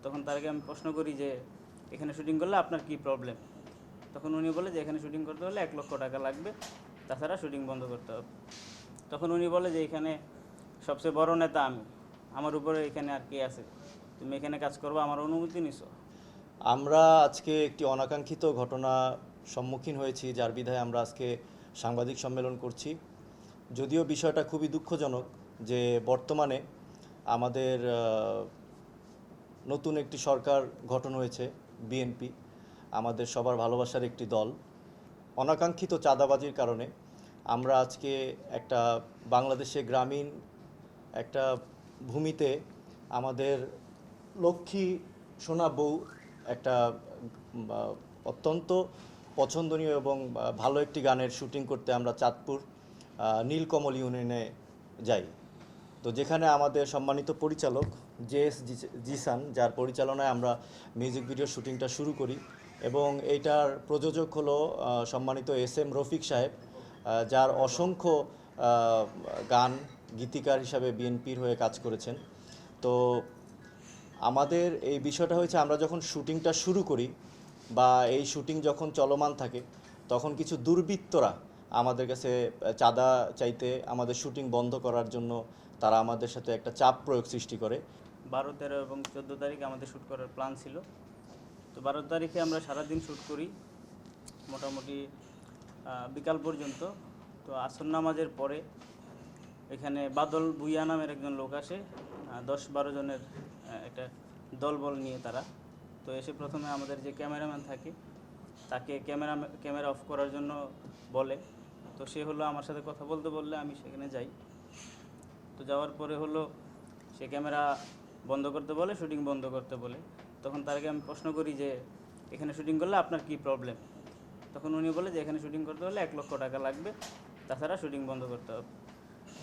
তখন তার আগে আমি প্রশ্ন করি যে এখানে শুটিং করলে আপনার কি প্রবলেম। তখন উনি বলে যে এখানে শুটিং করতে হলে 1 লক্ষ টাকা লাগবে, তাছাড়া শুটিং বন্ধ করতে হবে। তখন উনি বলে যে এখানে সবচেয়ে বড় নেতা আমি, আমার উপরে এখানে আর কে আছে, তুমি এখানে কাজ করবো, আমার অনুমতি নিছো। আমরা আজকে একটি অনাকাঙ্ক্ষিত ঘটনা সম্মুখীন হয়েছি, যার বিধায় আমরা আজকে সাংবাদিক সম্মেলন করছি। যদিও বিষয়টা খুবই দুঃখজনক যে বর্তমানে আমাদের নতুন একটি সরকার গঠন হয়েছে, বিএনপি, আমাদের সবার ভালোবাসার একটি দল। অনাকাঙ্ক্ষিত চাঁদাবাজির কারণে আমরা আজকে একটা বাংলাদেশে গ্রামীণ একটা ভূমিতে আমাদের লক্ষ্মী সোনা বউ একটা অত্যন্ত পছন্দনীয় এবং ভালো একটি গানের শুটিং করতে আমরা চাঁদপুর নীলকমল ইউনিয়নে যাই। তো যেখানে আমাদের সম্মানিত পরিচালক জে.এস. জিসান, যার পরিচালনায় আমরা মিউজিক ভিডিওর শুটিংটা শুরু করি, এবং এইটার প্রযোজক হলো সম্মানিত এস.এম. রফিক সাহেব, যার অসংখ্য গান গীতিকার হিসাবে বিএনপির হয়ে কাজ করেছেন। তো আমাদের এই বিষয়টা হয়েছে, আমরা যখন শুটিংটা শুরু করি বা এই শুটিং যখন চলমান থাকে, তখন কিছু দুর্বৃত্তরা আমাদের কাছে চাঁদা চাইতে, আমাদের শুটিং বন্ধ করার জন্য তারা আমাদের সাথে একটা চাপ প্রয়োগ সৃষ্টি করে। 12, 13 এবং 14 তারিখে আমাদের শ্যুট করার প্ল্যান ছিল। তো 12 তারিখে আমরা সারাদিন শ্যুট করি, মোটামুটি বিকাল পর্যন্ত। তো আসর নামাজের পরে এখানে বাদল ভুইয়া নামের একজন লোক আসে, 10-12 জনের একটা দলবল নিয়ে তারা। তো এসে প্রথমে আমাদের যে ক্যামেরাম্যান থাকে তাকে ক্যামেরা অফ করার জন্য বলে। তো সে হলো আমার সাথে কথা বলতে বললে আমি সেখানে যাই। তো যাওয়ার পরে হলো সে ক্যামেরা বন্ধ করতে বলে, শুটিং বন্ধ করতে বলে। তখন তার আগে আমি প্রশ্ন করি যে এখানে শুটিং করলে আপনার কি প্রবলেম। তখন উনি বলে যে এখানে শুটিং করতে হলে 1 লক্ষ টাকা লাগবে, তাছাড়া শুটিং বন্ধ করতে হবে।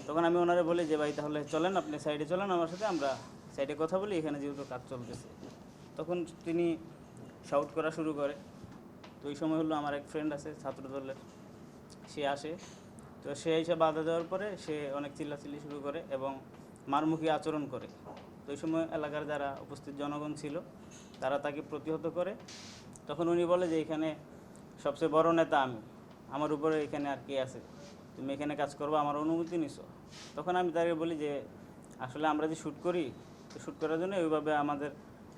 তখন আমি ওনারে বলি যে ভাই তাহলে চলেন, আপনি সাইডে চলেন আমার সাথে, আমরা সাইডে কথা বলি, এখানে যেহেতু কাজ চলতেছে। তখন তিনি শাউট করা শুরু করে। তো ওই সময় হলো আমার এক ফ্রেন্ড আছে ছাত্রদলের, সে আসে। তো সে এসে বাধা দেওয়ার পরে সে অনেক চিল্লাচিল্লি শুরু করে এবং মারমুখী আচরণ করে। তো ওই সময় এলাকার যারা উপস্থিত জনগণ ছিল তারা তাকে প্রতিহত করে। তখন উনি বলে যে এখানে সবচেয়ে বড় নেতা আমি, আমার উপরে এখানে আর কে আছে, তুমি এখানে কাজ করবো, আমার অনুমতি নিছো। তখন আমি তাকে বলি যে আসলে আমরা যে শ্যুট করি, তো শ্যুট করার জন্য ওইভাবে আমাদের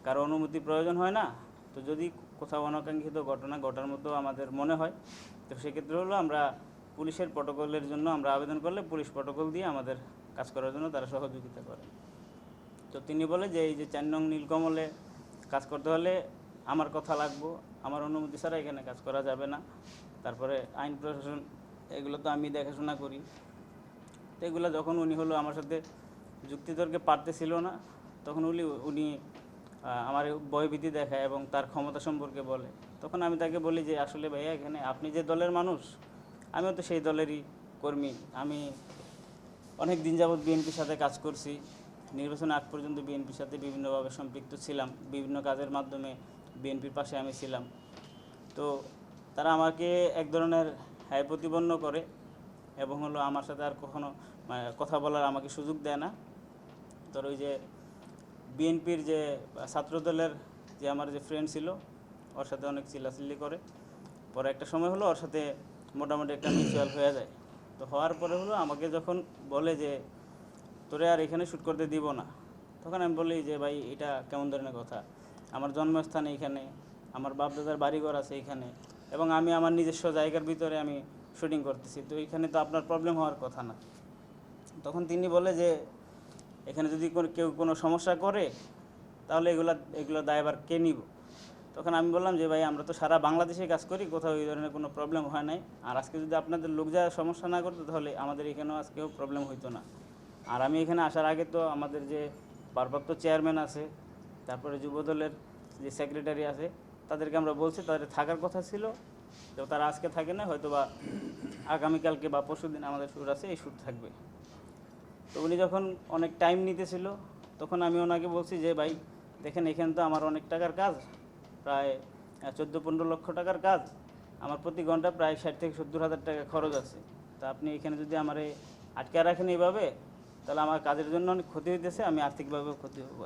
কারো অনুমতি প্রয়োজন হয় না। তো যদি কোথাও অনাকাঙ্ক্ষিত ঘটনা ঘটার মতো আমাদের মনে হয়, তো সেক্ষেত্রে হলো আমরা পুলিশের প্রটোকলের জন্য আমরা আবেদন করলে পুলিশ প্রটোকল দিয়ে আমাদের কাজ করার জন্য তারা সহযোগিতা করে। তো তিনি বলে যে এই যে 4 নং নীলকমলে কাজ করতে হলে আমার কথা লাগবো, আমার অনুমতি ছাড়া এখানে কাজ করা যাবে না। তারপরে আইন প্রশাসন এগুলো তো আমি দেখাশোনা করি। তো এগুলো যখন উনি হলো আমার সাথে যুক্তিতর্কে পারতেছিল না, তখন উনি আমার ভয়ভীতি দেখায় এবং তার ক্ষমতা সম্পর্কে বলে। তখন আমি তাকে বলি যে আসলে ভাইয়া এখানে আপনি যে দলের মানুষ, আমিও তো সেই দলেরই কর্মী। আমি অনেক দিন যাবৎ বিএনপির সাথে কাজ করছি, নির্বাচনের আগ পর্যন্ত বিএনপির সাথে বিভিন্নভাবে সম্পৃক্ত ছিলাম, বিভিন্ন কাজের মাধ্যমে বিএনপির পাশে আমি ছিলাম। তো তারা আমাকে এক ধরনের হ্যায় প্রতিপন্ন করে এবং হলো আমার সাথে আর কখনো কথা বলার আমাকে সুযোগ দেয় না। তোর ওই যে বিএনপির যে ছাত্রদলের যে আমার যে ফ্রেন্ড ছিল, ওর সাথে অনেক চিল্লাচিল্লি করে। পরে একটা সময় হলো ওর সাথে মোটামুটি একটা মিউচুয়াল হয়ে যায়। তো হওয়ার পরে হলো আমাকে যখন বলে যে তোরে আর এখানে শ্যুট করতে দিব না, তখন আমি বলি যে ভাই এটা কেমন ধরনের কথা, আমার জন্মস্থান এইখানে, আমার বাপদাদার বাড়িঘর আছে এইখানে, এবং আমি আমার নিজস্ব জায়গার ভিতরে আমি শুটিং করতেছি, তো এইখানে তো আপনার প্রবলেম হওয়ার কথা না। তখন তিনি বলে যে এখানে যদি কেউ কোনো সমস্যা করে তাহলে এগুলো দায়ভার কে নিব। তখন আমি বললাম যে ভাই আমরা তো সারা বাংলাদেশে কাজ করি, কোথাও এই ধরনের কোনো প্রবলেম হয় নাই। আর আজকে যদি আপনাদের লোক যা সমস্যা না করতো তাহলে আমাদের এখানেও আজকেও প্রবলেম হইতো না। আর আমি এখানে আসার আগে তো আমাদের যে ভারপ্রাপ্ত চেয়ারম্যান আছে, তারপরে যুবদলের যে সেক্রেটারি আছে, তাদেরকে আমরা বলছি তাদের থাকার কথা ছিল। তো তারা আজকে থাকে না, হয়তো বা আগামীকালকে বা পরশুদিন আমাদের শ্যুট আছে, এই শ্যুট থাকবে। তো উনি যখন অনেক টাইম নিতেছিল, তখন আমি ওনাকে বলছি যে ভাই দেখেন এখানে তো আমার অনেক টাকার কাজ, প্রায় 14-15 লক্ষ টাকার কাজ, আমার প্রতি ঘন্টা প্রায় 60,000-70,000 টাকা খরচ আছে। তা আপনি এখানে যদি আমার আটকে রাখেন এইভাবে, তাহলে আমার কাজের জন্য অনেক ক্ষতি হইতেছে, আমি আর্থিকভাবেও ক্ষতি হবো।